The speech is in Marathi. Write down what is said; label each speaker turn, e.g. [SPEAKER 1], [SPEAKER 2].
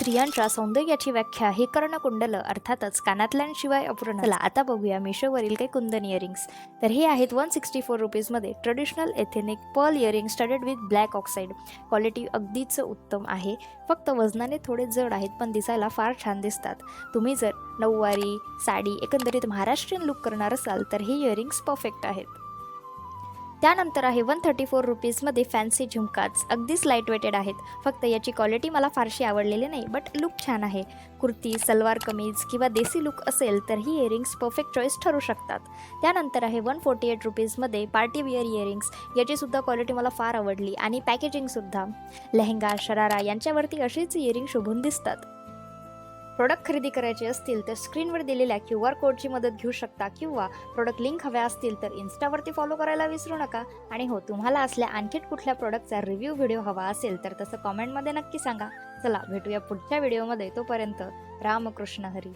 [SPEAKER 1] स्त्रियांच्या सौंदर्याची व्याख्या ही कर्णकुंडल अर्थातच कानातल्यांशिवाय अपूर्ण. चला आता बघूया मिशोवरील काही कुंदन इयरिंग्स. तर हे आहेत 164 रुपीजमध्ये traditional ethnic pearl earring studded with black oxide. Quality अगदीच उत्तम आहे. फक्त वजनाने थोडे जड आहेत पण दिसायला फार छान दिसतात. तुम्ही जर नऊवारी साडी एकंदरीत महाराष्ट्रीयन लुक करणार असाल तर हे इयरिंग्स परफेक्ट आहेत. त्यानंतर आहे 134 रुपीजमध्ये फॅन्सी झुमकाज. अगदीच लाईट वेटेड आहेत. फक्त याची क्वालिटी मला फारशी आवडलेली नाही बट लुक छान आहे. कुर्ती, सलवार कमीज किंवा देसी लुक असेल तर ही इयरिंग्स परफेक्ट चॉईस ठरू शकतात. त्यानंतर आहे 148 रुपीजमध्ये पार्टी वेअर इयरिंग्स. याचीसुद्धा क्वालिटी मला फार आवडली आणि पॅकेजिंगसुद्धा. लेहंगा, शरारा यांच्यावरती अशीच इयरिंग शोभून दिसतात. प्रोडक्ट खरेदी करायचे असतील तर स्क्रीनवर दिलेल्या QR कोडची मदत घेऊ शकता किंवा प्रोडक्ट लिंक हव्या असतील तर इन्स्टावरती फॉलो करायला विसरू नका. आणि हो, तुम्हाला असल्या आणखी कुठल्या प्रोडक्टचा रिव्ह्यू व्हिडिओ हवा असेल तर तसं कॉमेंटमध्ये नक्की सांगा. चला भेटूया पुढच्या व्हिडिओमध्ये. तोपर्यंत रामकृष्ण हरी.